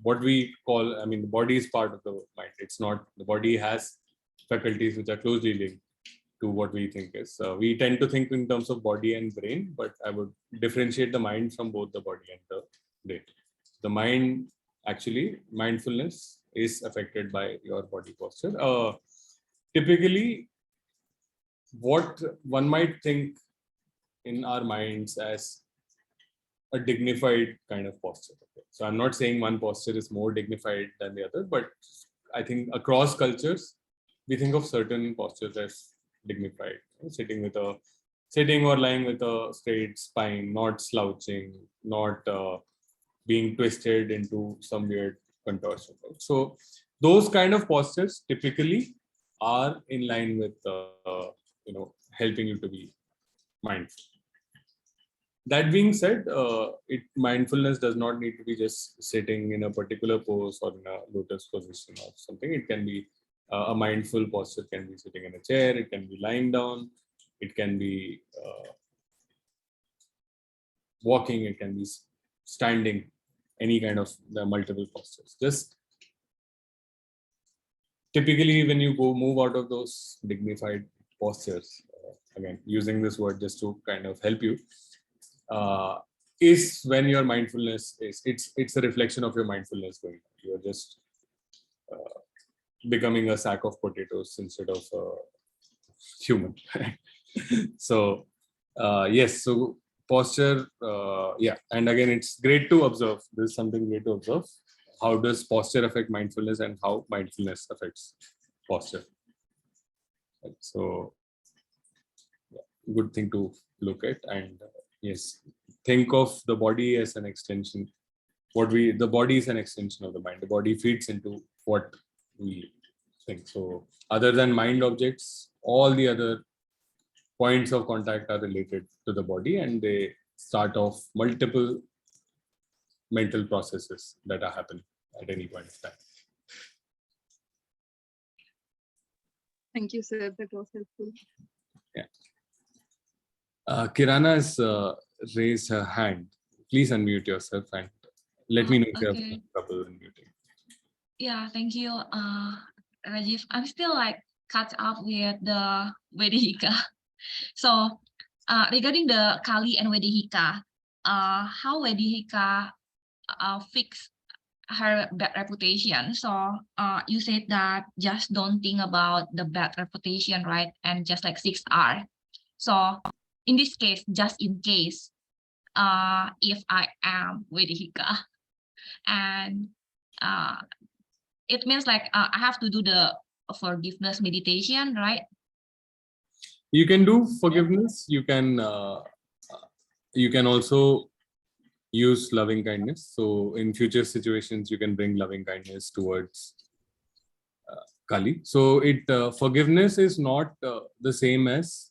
what we call, the body is part of the mind. It's not, the body has faculties which are closely linked to what we think is. We tend to think in terms of body and brain, but I would differentiate the mind from both the body and the brain. The mind, actually, mindfulness is affected by your body posture. Typically, what one might think in our minds as a dignified kind of posture. Okay. So I'm not saying one posture is more dignified than the other, but I think across cultures, we think of certain postures as dignified. Sitting or lying with a straight spine, not slouching, not being twisted into some weird contortion. So those kind of postures typically are in line with helping you to be mindful. That being said, mindfulness does not need to be just sitting in a particular pose or in a lotus position or something. It can be a mindful posture, can be sitting in a chair, it can be lying down, it can be walking, it can be standing, any kind of the multiple postures. Just typically when you move out of those dignified postures, again, using this word just to kind of help you, is when your mindfulness it's a reflection of your mindfulness going on. You're just becoming a sack of potatoes instead of a human. So yes, so posture, yeah, and again, it's great to observe. There's something great to observe. How does posture affect mindfulness, and how mindfulness affects posture? So yeah, good thing to look at. And yes, think of the body as an extension. The body is an extension of the mind. The body feeds into what we think. So other than mind objects, all the other points of contact are related to the body, and they start off multiple mental processes that are happening at any point of time. Thank you, sir. That was helpful. Yeah. Kirana has raised her hand. Please unmute yourself and let me know if you have trouble unmuting. Yeah, thank you, Rajiv. I'm still caught up with the Vedika. So regarding the Kali and Vedika, how Vedika fix her bad reputation. So you said that just don't think about the bad reputation, right? And just 6R. So in this case, just in case, if I am Vedika, and it means I have to do the forgiveness meditation, right? You can do forgiveness. You can also use loving kindness. So in future situations, you can bring loving kindness towards Kali. So forgiveness is not the same as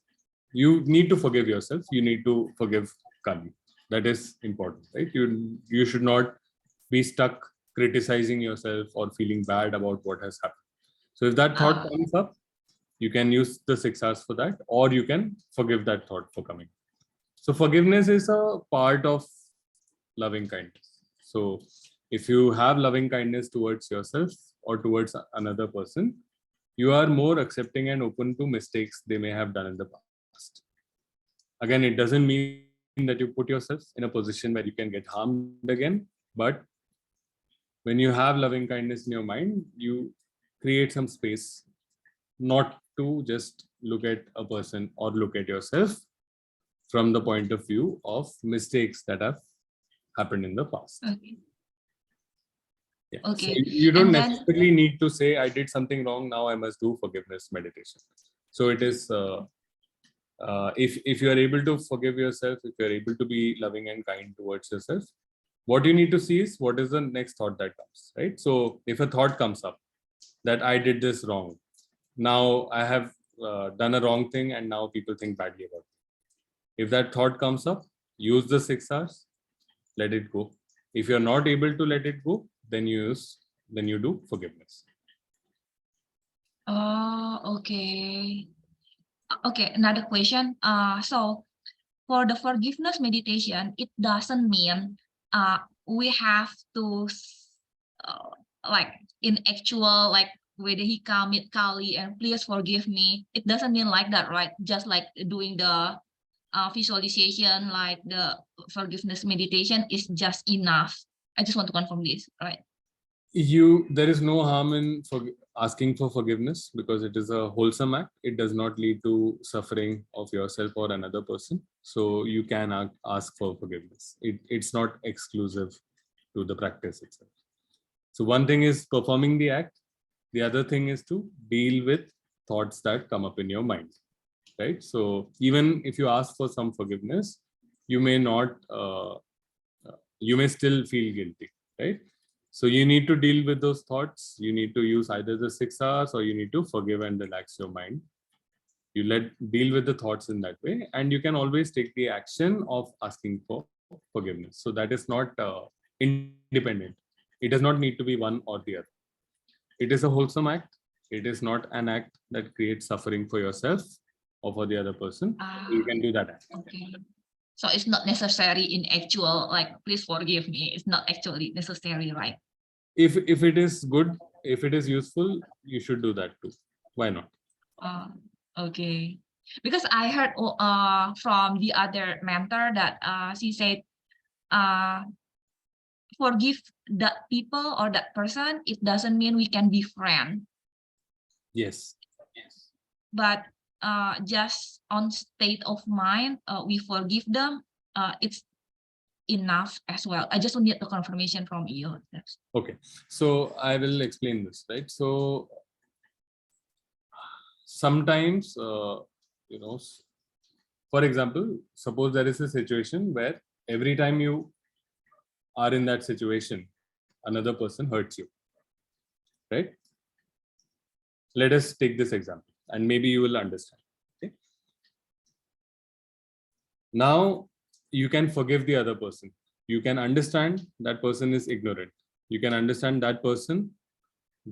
you need to forgive yourself. You need to forgive Kali. That is important, right? You should not be stuck criticizing yourself or feeling bad about what has happened. So if that thought comes up, you can use the 6 hours for that, or you can forgive that thought for coming. So forgiveness is a part of loving kindness. So if you have loving kindness towards yourself or towards another person, you are more accepting and open to mistakes they may have done in the past. Again, it doesn't mean that you put yourself in a position where you can get harmed again, but when you have loving kindness in your mind, you create some space not to just look at a person or look at yourself from the point of view of mistakes that have happened in the past. Okay. Yeah. Okay. So you don't necessarily need to say, I did something wrong, now I must do forgiveness meditation. So it is if you are able to forgive yourself, if you are able to be loving and kind towards yourself, what you need to see is what is the next thought that comes, right? So if a thought comes up that I did this wrong, now I have done a wrong thing and now people think badly about it. If that thought comes up, use the 6 R's, let it go. If you're not able to let it go, then you do forgiveness. Oh, okay. Okay, another question. So for the forgiveness meditation, it doesn't mean we have to like in actual like Vedehika, meet Kali, and please forgive me. It doesn't mean like that, right? Just like doing the visualization, like the forgiveness meditation is just enough. I just want to confirm this, right? There is no harm in asking for forgiveness because it is a wholesome act. It does not lead to suffering of yourself or another person. So you can ask for forgiveness. It's not exclusive to the practice itself. So one thing is performing the act. The other thing is to deal with thoughts that come up in your mind, right? So even if you ask for some forgiveness, you may not, you may still feel guilty, right? So you need to deal with those thoughts. You need to use either the 6 R's or you need to forgive and relax your mind. You deal with the thoughts in that way, and you can always take the action of asking for forgiveness. So that is not independent. It does not need to be one or the other. It is a wholesome act. It is not an act that creates suffering for yourself or for the other person. You can do that act. Okay. So it's not necessary in actual, like, please forgive me. It's not actually necessary, right? If it is good, if it is useful, you should do that too. Why not? Okay. Because I heard from the other mentor that she said, forgive that people or that person, it doesn't mean we can be friends. Yes. But just on state of mind, we forgive them, it's enough as well. I just need the confirmation from you. Okay, so I will explain this, right? So sometimes, for example, suppose there is a situation where every time you are in that situation, another person hurts you, right? Let us take this example and maybe you will understand. Okay. Now you can forgive the other person. You can understand that person is ignorant. You can understand that person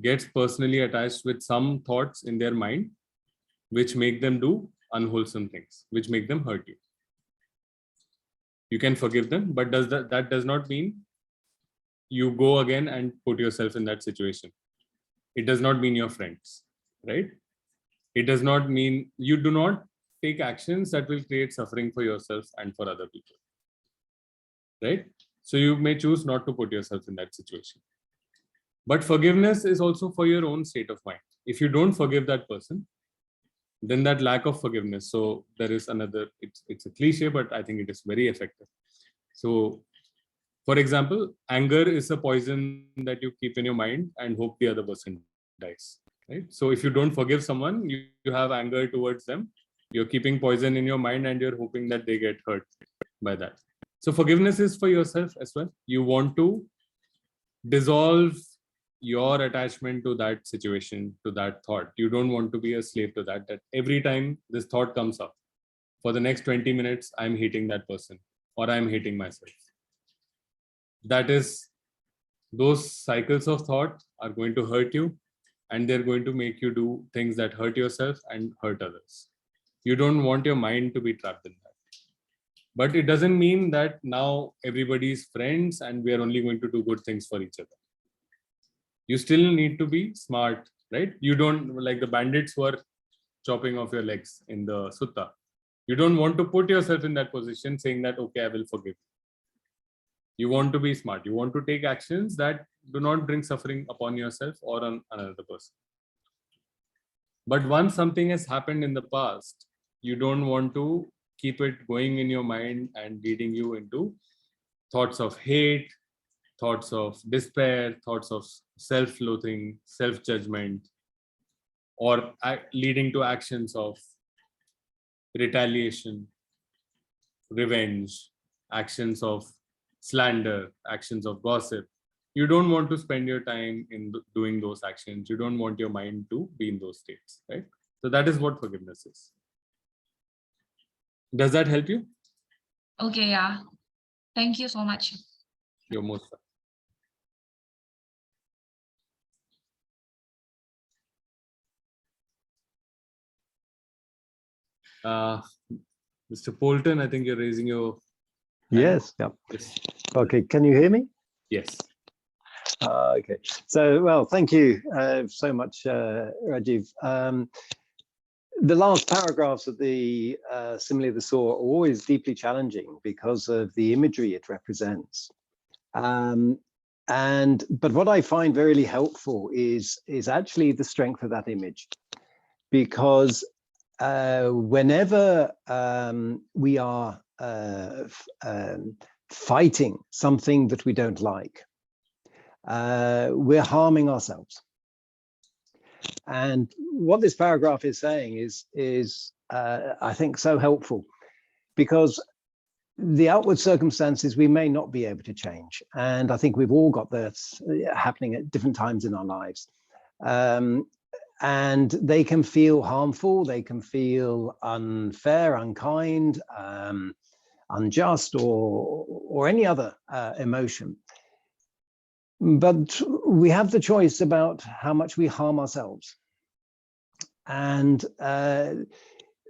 gets personally attached with some thoughts in their mind which make them do unwholesome things, which make them hurt you. You can forgive them, but that does not mean you go again and put yourself in that situation. It does not mean you're friends, right? It does not mean you do not take actions that will create suffering for yourself and for other people, right? So you may choose not to put yourself in that situation. But forgiveness is also for your own state of mind. If you don't forgive that person, then that lack of forgiveness. So there is another, it's a cliche, but I think it is very effective. So for example, anger is a poison that you keep in your mind and hope the other person dies, right? So if you don't forgive someone, you have anger towards them, you're keeping poison in your mind and you're hoping that they get hurt by that. So forgiveness is for yourself as well. You want to dissolve your attachment to that situation, to that thought. You don't want to be a slave to that every time this thought comes up, for the next 20 minutes, I'm hating that person or I'm hating myself. That is, those cycles of thought are going to hurt you and they're going to make you do things that hurt yourself and hurt others. You don't want your mind to be trapped in that. But it doesn't mean that now everybody's friends and we are only going to do good things for each other. You still need to be smart, right? You don't, like the bandits were chopping off your legs in the Sutta. You don't want to put yourself in that position saying that, okay, I will forgive. You want to be smart. You want to take actions that do not bring suffering upon yourself or on another person. But once something has happened in the past, you don't want to keep it going in your mind and leading you into thoughts of hate, thoughts of despair, thoughts of self-loathing, self-judgment, or leading to actions of retaliation, revenge, actions of slander, actions of gossip. You don't want to spend your time in doing those actions. You don't want your mind to be in those states, right? So that is what forgiveness is. Does that help you? Okay, yeah. Thank you so much. You're most welcome. Mr. Polton, I think you're raising your hand. Yes. Yeah. Yes. Okay. Can you hear me? Yes. Okay. So, well, thank you so much, Rajiv. The last paragraphs of the Simile of the Saw are always deeply challenging because of the imagery it represents. But what I find very helpful is actually the strength of that image, because whenever we are fighting something that we don't like, we're harming ourselves. And what this paragraph is saying is I think so helpful, because the outward circumstances we may not be able to change. And I think we've all got that happening at different times in our lives. And they can feel harmful, they can feel unfair, unkind, unjust, or any other emotion. But we have the choice about how much we harm ourselves. And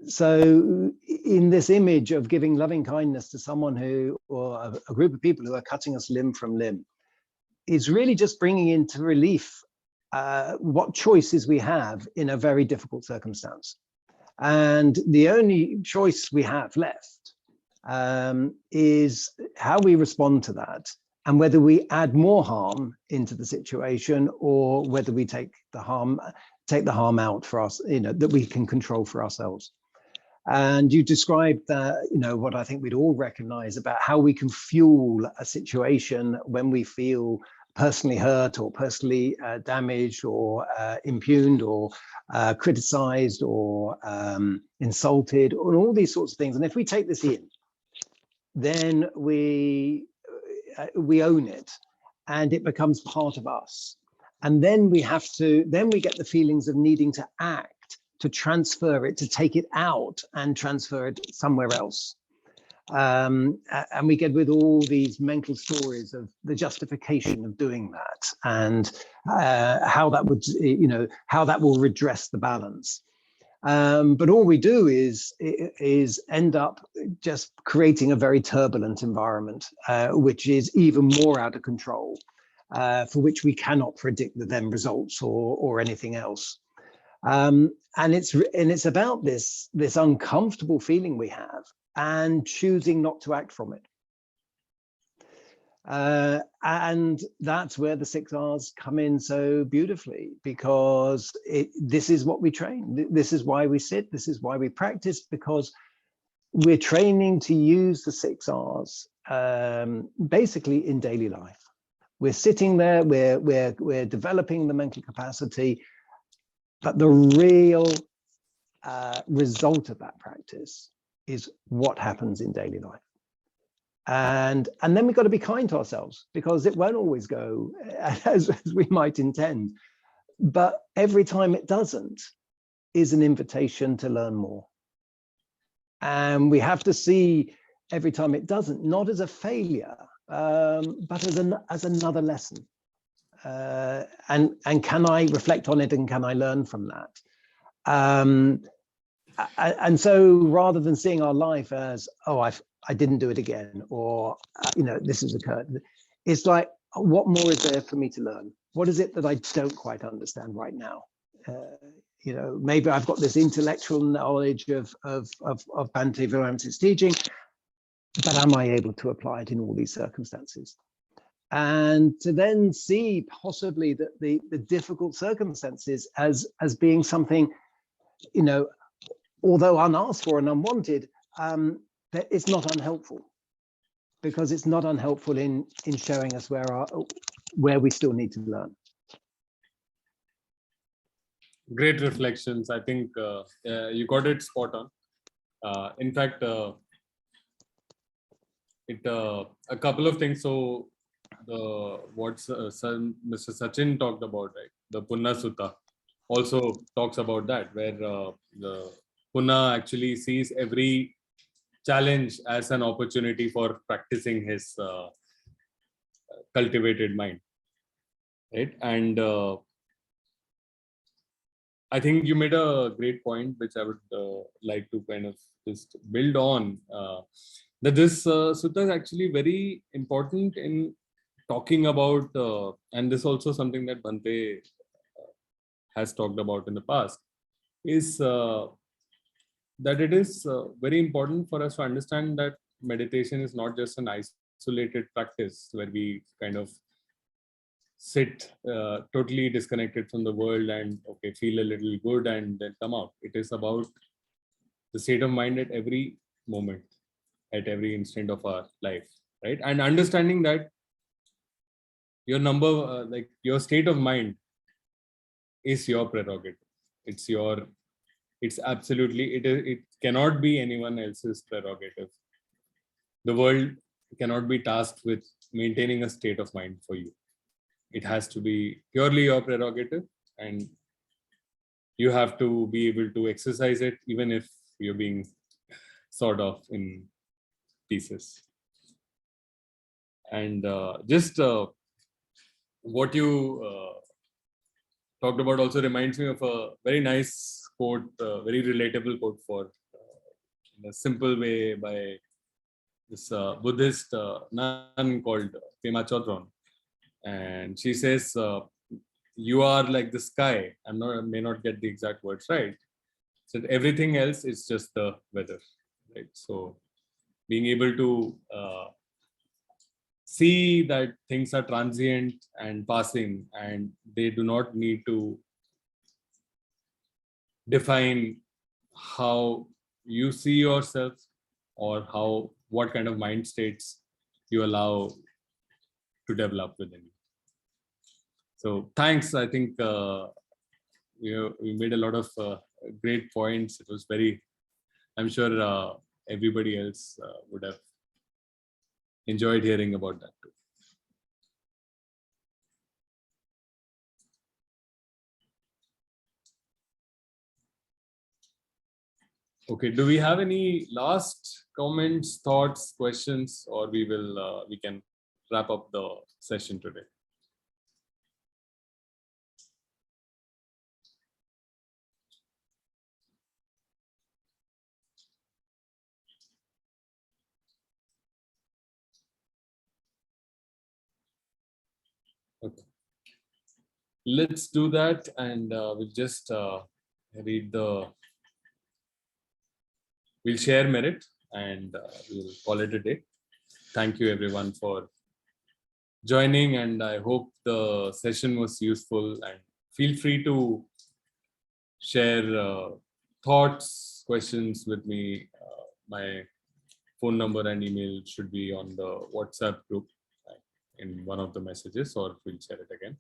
so in this image of giving loving kindness to someone who, or a group of people who are cutting us limb from limb, is really just bringing into relief what choices we have in a very difficult circumstance. And the only choice we have left is how we respond to that, and whether we add more harm into the situation, or whether we take the harm out for us, that we can control for ourselves. And you described what I think we'd all recognize about how we can fuel a situation when we feel personally hurt, or personally damaged, or impugned, or criticized, or insulted, or all these sorts of things. And if we take this in, then we own it, and it becomes part of us. And then we get the feelings of needing to act, to transfer it, to take it out and transfer it somewhere else. And we get with all these mental stories of the justification of doing that, and how that would, how that will redress the balance. But all we do is end up just creating a very turbulent environment, which is even more out of control, for which we cannot predict the then results or anything else. And it's about this uncomfortable feeling we have, and choosing not to act from it. And that's where the 6 R's come in so beautifully, because this is what we train. This is why we sit. This is why we practice, because we're training to use the 6 R's basically in daily life. We're sitting there, we're developing the mental capacity, but the real result of that practice is what happens in daily life. And then we've got to be kind to ourselves, because it won't always go as we might intend. But every time it doesn't is an invitation to learn more. And we have to see every time it doesn't, not as a failure, but as another lesson. And can I reflect on it, and can I learn from that? And so rather than seeing our life as, oh, I didn't do it again, or this has occurred, it's like, what more is there for me to learn? What is it that I don't quite understand right now? Maybe I've got this intellectual knowledge of Bhante Viramansa's teaching, but am I able to apply it in all these circumstances? And to then see possibly that the difficult circumstances as being something, although unasked for and unwanted, that it's not unhelpful, because it's not unhelpful in showing us where we still need to learn. Great reflections. I think you got it spot on. In fact, a couple of things. So what Mr. Sachin talked about, right? The Punna Sutta also talks about that, where the Punna actually sees every challenge as an opportunity for practicing his cultivated mind, right? And I think you made a great point, which I would like to kind of just build on. That this sutta is actually very important in talking about, and this is also something that Bhante has talked about in the past, is that it is very important for us to understand that meditation is not just an isolated practice where we kind of sit totally disconnected from the world and okay, feel a little good and then come out. It is about the state of mind at every moment, at every instant of our life, right? And understanding that your like your state of mind is your prerogative. It's absolutely, it cannot be anyone else's prerogative. The world cannot be tasked with maintaining a state of mind for you. It has to be purely your prerogative, and you have to be able to exercise it even if you're being sawed off in pieces. And just what you talked about also reminds me of a very nice quote, very relatable quote for in a simple way by this Buddhist nun called Pema Chodron. And she says, you are like the sky. I may not get the exact words right. So everything else is just the weather, right? So being able to see that things are transient and passing, and they do not need to define how you see yourself or what kind of mind states you allow to develop within you. So thanks. I think we made a lot of great points. It was very, I'm sure everybody else would have enjoyed hearing about that too. Okay, do we have any last comments, thoughts, questions, or we can wrap up the session today? Okay, let's do that, and we'll just we'll share merit, and we'll call it a day. Thank you everyone for joining, and I hope the session was useful, and feel free to share thoughts, questions with me. My phone number and email should be on the WhatsApp group in one of the messages, or we'll share it again.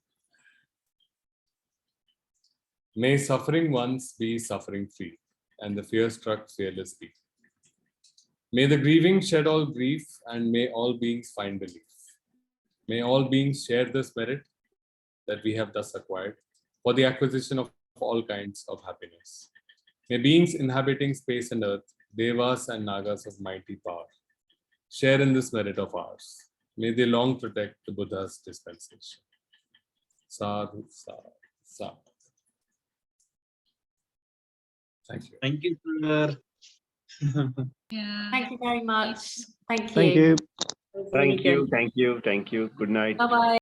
May suffering ones be suffering free, and the fear struck fearlessly. May the grieving shed all grief, and may all beings find relief. May all beings share this merit that we have thus acquired for the acquisition of all kinds of happiness. May beings inhabiting space and earth, devas and nagas of mighty power, share in this merit of ours. May they long protect the Buddha's dispensation. Sadhu, sadhu, sadhu. Thank you. Thank you, sir. Yeah. Thank you very much. Thank you. Thank you. It was really good. Thank you. Good night. Bye-bye.